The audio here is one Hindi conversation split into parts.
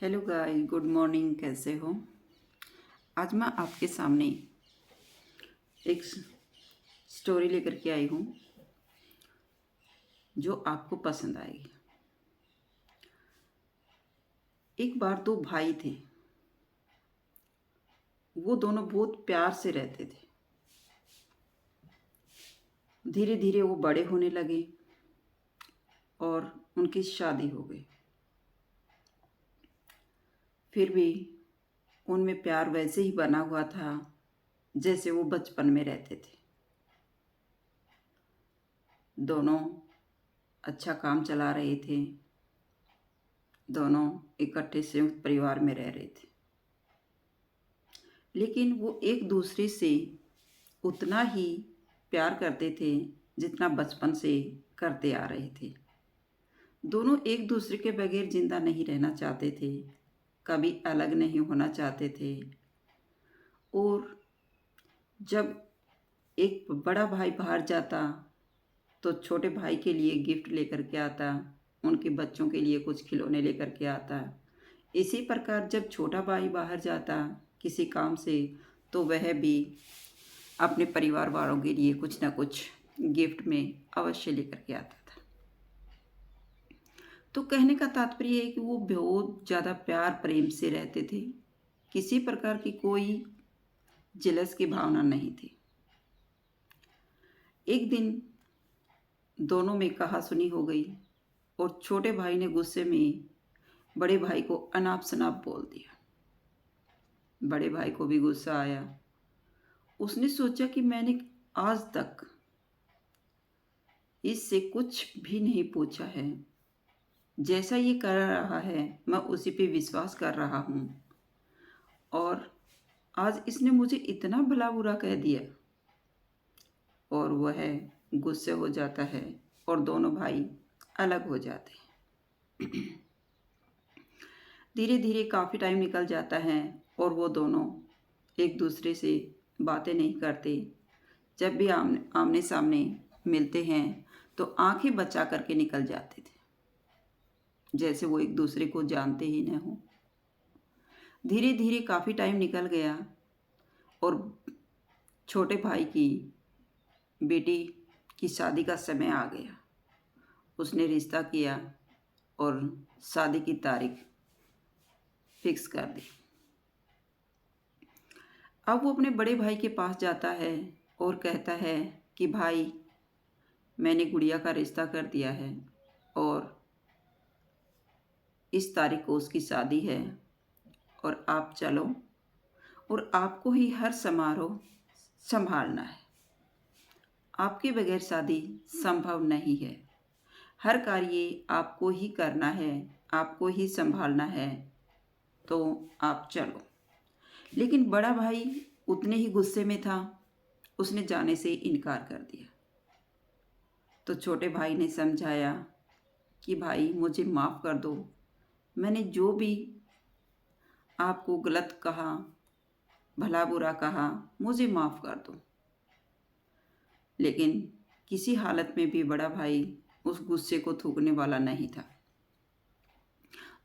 Hello guys, good morning. कैसे हो? आज मैं आपके सामने एक स्टोरी लेकर के आई हूँ जो आपको पसंद आएगी। एक बार दो भाई थे। वो दोनों बहुत प्यार से रहते थे। धीरे धीरे वो बड़े होने लगे और उनकी शादी हो गई। फिर भी उनमें प्यार वैसे ही बना हुआ था जैसे वो बचपन में रहते थे। दोनों अच्छा काम चला रहे थे। दोनों इकट्ठे संयुक्त परिवार में रह रहे थे। लेकिन वो एक दूसरे से उतना ही प्यार करते थे जितना बचपन से करते आ रहे थे। दोनों एक दूसरे के बगैर जिंदा नहीं रहना चाहते थे, कभी अलग नहीं होना चाहते थे। और जब एक बड़ा भाई बाहर जाता तो छोटे भाई के लिए गिफ्ट लेकर के आता, उनके बच्चों के लिए कुछ खिलौने लेकर के आता। इसी प्रकार जब छोटा भाई बाहर जाता किसी काम से तो वह भी अपने परिवार वालों के लिए कुछ ना कुछ गिफ्ट में अवश्य लेकर के आता था। तो कहने का तात्पर्य है कि वो बहुत ज़्यादा प्यार प्रेम से रहते थे। किसी प्रकार की कोई जेलस की भावना नहीं थी। एक दिन दोनों में कहा सुनी हो गई और छोटे भाई ने गुस्से में बड़े भाई को अनाप शनाप बोल दिया। बड़े भाई को भी गुस्सा आया। उसने सोचा कि मैंने आज तक इससे कुछ भी नहीं पूछा है, जैसा ये कर रहा है मैं उसी पे विश्वास कर रहा हूँ, और आज इसने मुझे इतना भला बुरा कह दिया। और वह गुस्से हो जाता है और दोनों भाई अलग हो जाते हैं। धीरे धीरे काफ़ी टाइम निकल जाता है और वो दोनों एक दूसरे से बातें नहीं करते। जब भी आमने सामने मिलते हैं तो आंखें बचा करके निकल जाते थे, जैसे वो एक दूसरे को जानते ही न हो। धीरे धीरे काफ़ी टाइम निकल गया और छोटे भाई की बेटी की शादी का समय आ गया। उसने रिश्ता किया और शादी की तारीख फिक्स कर दी। अब वो अपने बड़े भाई के पास जाता है और कहता है कि भाई, मैंने गुड़िया का रिश्ता कर दिया है और इस तारीख को उसकी शादी है और आप चलो और आपको ही हर समारोह संभालना है। आपके बगैर शादी संभव नहीं है। हर कार्य आपको ही करना है, आपको ही संभालना है, तो आप चलो। लेकिन बड़ा भाई उतने ही गुस्से में था, उसने जाने से इनकार कर दिया। तो छोटे भाई ने समझाया कि भाई मुझे माफ़ कर दो, मैंने जो भी आपको गलत कहा, भला बुरा कहा, मुझे माफ़ कर दो। लेकिन किसी हालत में भी बड़ा भाई उस गुस्से को थूकने वाला नहीं था।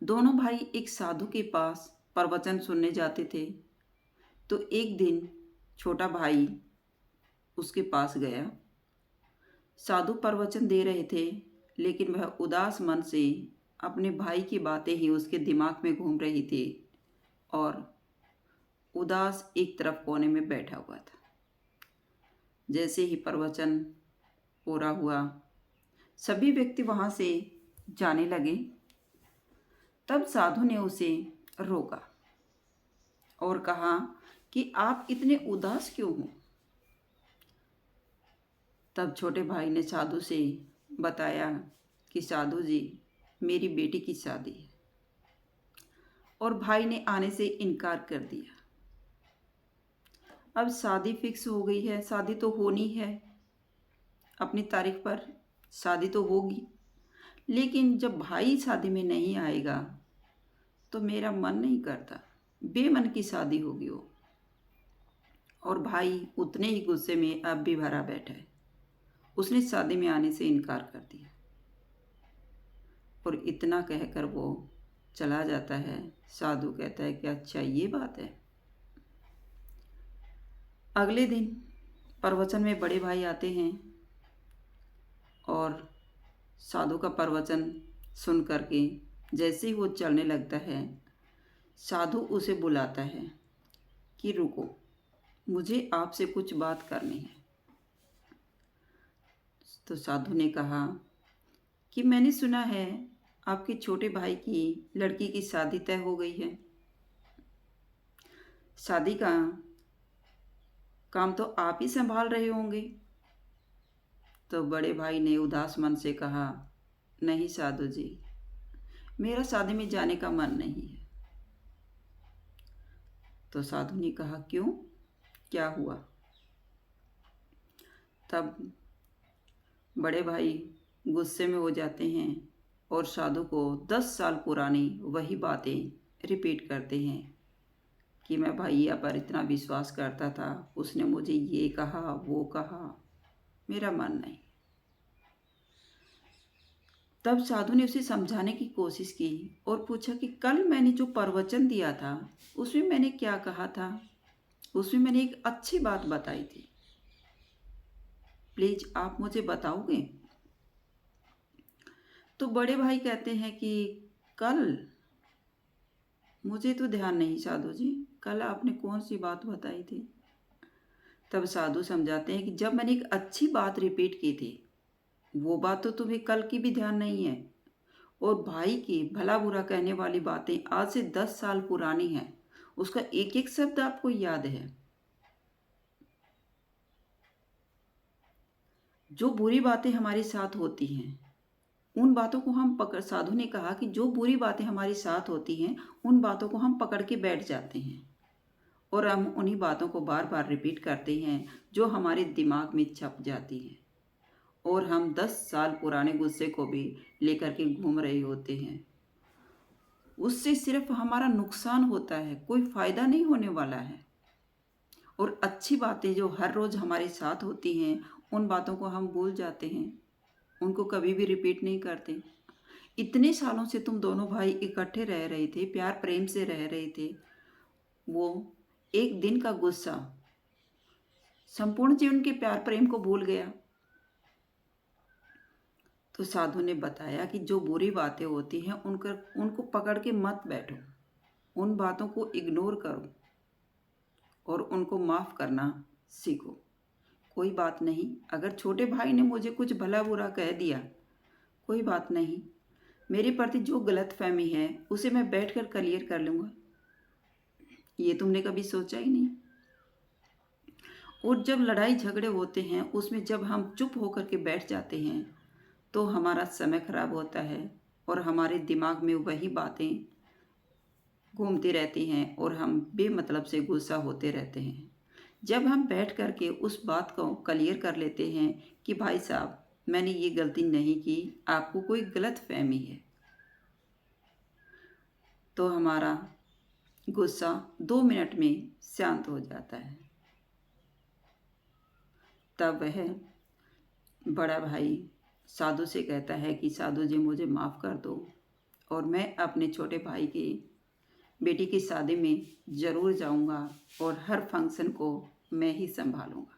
दोनों भाई एक साधु के पास प्रवचन सुनने जाते थे। तो एक दिन छोटा भाई उसके पास गया। साधु प्रवचन दे रहे थे, लेकिन वह उदास मन से अपने भाई की बातें ही उसके दिमाग में घूम रही थी और उदास एक तरफ कोने में बैठा हुआ था। जैसे ही प्रवचन पूरा हुआ, सभी व्यक्ति वहाँ से जाने लगे। तब साधु ने उसे रोका और कहा कि आप इतने उदास क्यों हो? तब छोटे भाई ने साधु से बताया कि साधु जी, मेरी बेटी की शादी है। और भाई ने आने से इनकार कर दिया। अब शादी फिक्स हो गई है, शादी तो होनी है, अपनी तारीख पर शादी तो होगी। लेकिन जब भाई शादी में नहीं आएगा तो मेरा मन नहीं करता, बेमन की शादी होगी वो। और भाई उतने ही गुस्से में अब भी भरा बैठा है। उसने शादी में आने से इनकार कर दिया और इतना कहकर वो चला जाता है। साधु कहता है कि अच्छा ये बात है। अगले दिन प्रवचन में बड़े भाई आते हैं और साधु का प्रवचन सुन करके जैसे ही वो चलने लगता है, साधु उसे बुलाता है कि रुको, मुझे आपसे कुछ बात करनी है। तो साधु ने कहा कि मैंने सुना है आपके छोटे भाई की लड़की की शादी तय हो गई है। शादी का काम तो आप ही संभाल रहे होंगे। तो बड़े भाई ने उदास मन से कहा, नहीं साधु जी, मेरा शादी में जाने का मन नहीं है। तो साधु ने कहा, क्यों, क्या हुआ? तब बड़े भाई गुस्से में हो जाते हैं और साधु को 10 साल पुरानी वही बातें रिपीट करते हैं कि मैं भैया पर इतना विश्वास करता था, उसने मुझे ये कहा वो कहा, मेरा मन नहीं। तब साधु ने उसे समझाने की कोशिश की और पूछा कि कल मैंने जो प्रवचन दिया था उसमें मैंने क्या कहा था? उसमें मैंने एक अच्छी बात बताई थी, प्लीज आप मुझे बताओगे? तो बड़े भाई कहते हैं कि कल मुझे तो ध्यान नहीं साधु जी, कल आपने कौन सी बात बताई थी? तब साधु समझाते हैं कि जब मैंने एक अच्छी बात रिपीट की थी, वो बात तो तुम्हें कल की भी ध्यान नहीं है, और भाई की भला बुरा कहने वाली बातें आज से 10 साल पुरानी हैं, उसका एक एक शब्द आपको याद है। जो बुरी बातें हमारे साथ होती हैं उन बातों को हम पकड़, साधु ने कहा कि जो बुरी बातें हमारे साथ होती हैं उन बातों को हम पकड़ के बैठ जाते हैं और हम उन्हीं बातों को बार बार रिपीट करते हैं जो हमारे दिमाग में छप जाती हैं, और हम 10 साल पुराने गुस्से को भी लेकर के घूम रहे होते हैं। उससे सिर्फ हमारा नुकसान होता है, कोई फ़ायदा नहीं होने वाला है। और अच्छी बातें जो हर रोज़ हमारे साथ होती हैं उन बातों को हम भूल जाते हैं, उनको कभी भी रिपीट नहीं करते। इतने सालों से तुम दोनों भाई इकट्ठे रह रहे थे, प्यार प्रेम से रह रहे थे, वो एक दिन का गुस्सा संपूर्ण जीवन के प्यार प्रेम को भूल गया। तो साधु ने बताया कि जो बुरी बातें होती हैं उनको पकड़ के मत बैठो, उन बातों को इग्नोर करो और उनको माफ़ करना सीखो। कोई बात नहीं, अगर छोटे भाई ने मुझे कुछ भला बुरा कह दिया, कोई बात नहीं, मेरे प्रति जो गलतफहमी है उसे मैं बैठकर क्लियर कर लूँगा। ये तुमने कभी सोचा ही नहीं। और जब लड़ाई झगड़े होते हैं उसमें जब हम चुप होकर के बैठ जाते हैं तो हमारा समय खराब होता है और हमारे दिमाग में वही बातें घूमती रहती हैं और हम बेमतलब से गुस्सा होते रहते हैं। जब हम बैठ कर के उस बात को क्लियर कर लेते हैं कि भाई साहब मैंने ये गलती नहीं की, आपको कोई गलत फहमी है, तो हमारा गुस्सा 2 मिनट में शांत हो जाता है। तब वह बड़ा भाई साधु से कहता है कि साधु जी मुझे माफ़ कर दो और मैं अपने छोटे भाई की बेटी की शादी में ज़रूर जाऊंगा और हर फंक्शन को मैं ही संभालूंगा।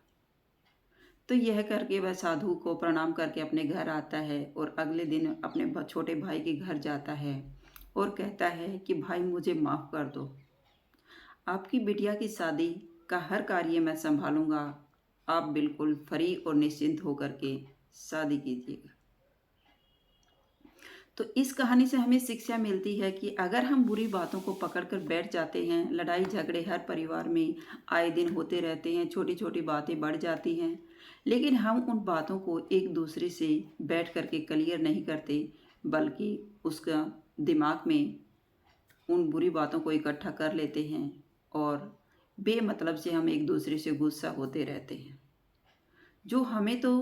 तो यह करके वह साधु को प्रणाम करके अपने घर आता है और अगले दिन अपने छोटे भाई के घर जाता है और कहता है कि भाई मुझे माफ़ कर दो, आपकी बिटिया की शादी का हर कार्य मैं संभालूंगा, आप बिल्कुल फ्री और निश्चिंत होकर के शादी कीजिएगा। तो इस कहानी से हमें शिक्षा मिलती है कि अगर हम बुरी बातों को पकड़कर बैठ जाते हैं, लड़ाई झगड़े हर परिवार में आए दिन होते रहते हैं, छोटी छोटी बातें बढ़ जाती हैं, लेकिन हम उन बातों को एक दूसरे से बैठ करके क्लियर नहीं करते, बल्कि उसका दिमाग में उन बुरी बातों को इकट्ठा कर लेते हैं और बेमतलब से हम एक दूसरे से गुस्सा होते रहते हैं, जो हमें तो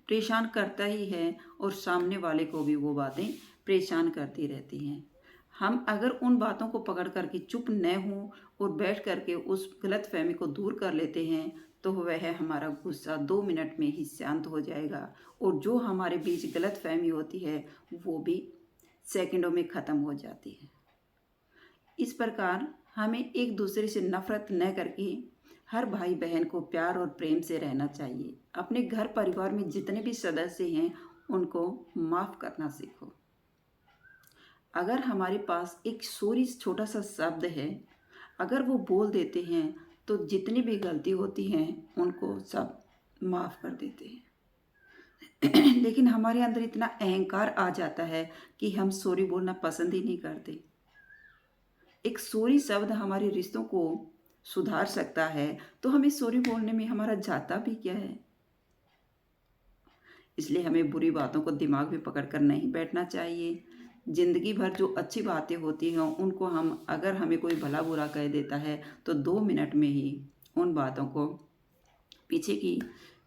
परेशान करता ही है और सामने वाले को भी वो बातें परेशान करती रहती हैं। हम अगर उन बातों को पकड़ करके चुप न हों और बैठ करके उस गलतफहमी को दूर कर लेते हैं तो वह हमारा गुस्सा 2 मिनट में ही शांत हो जाएगा और जो हमारे बीच गलतफहमी होती है वो भी सेकंडों में ख़त्म हो जाती है। इस प्रकार हमें एक दूसरे से नफरत न करके हर भाई बहन को प्यार और प्रेम से रहना चाहिए। अपने घर परिवार में जितने भी सदस्य हैं उनको माफ़ करना सीखो। अगर हमारे पास एक सॉरी छोटा सा शब्द है, अगर वो बोल देते हैं तो जितनी भी गलती होती हैं उनको सब माफ़ कर देते हैं। लेकिन हमारे अंदर इतना अहंकार आ जाता है कि हम सॉरी बोलना पसंद ही नहीं करते। एक सॉरी शब्द हमारे रिश्तों को सुधार सकता है, तो हमें सॉरी बोलने में हमारा जाता भी क्या है। इसलिए हमें बुरी बातों को दिमाग में पकड़ कर नहीं बैठना चाहिए। ज़िंदगी भर जो अच्छी बातें होती हैं उनको हम, अगर हमें कोई भला बुरा कह देता है तो 2 मिनट में ही उन बातों को, पीछे की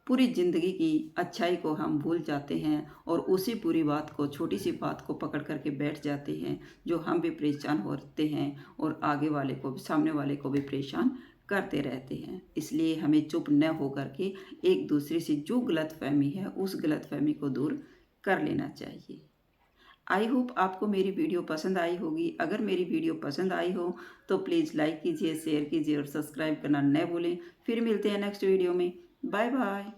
पूरी ज़िंदगी की अच्छाई को हम भूल जाते हैं और उसी बुरी बात को, छोटी सी बात को पकड़ करके बैठ जाते हैं, जो हम भी परेशान होते हैं और आगे वाले को भी, सामने वाले को भी परेशान करते रहते हैं। इसलिए हमें चुप न हो करके एक दूसरे से जो गलतफहमी है उस गलतफहमी को दूर कर लेना चाहिए। आई होप आपको मेरी वीडियो पसंद आई होगी। अगर मेरी वीडियो पसंद आई हो तो प्लीज़ लाइक कीजिए, शेयर कीजिए और सब्सक्राइब करना न भूलें। फिर मिलते हैं नेक्स्ट वीडियो में। Bye bye.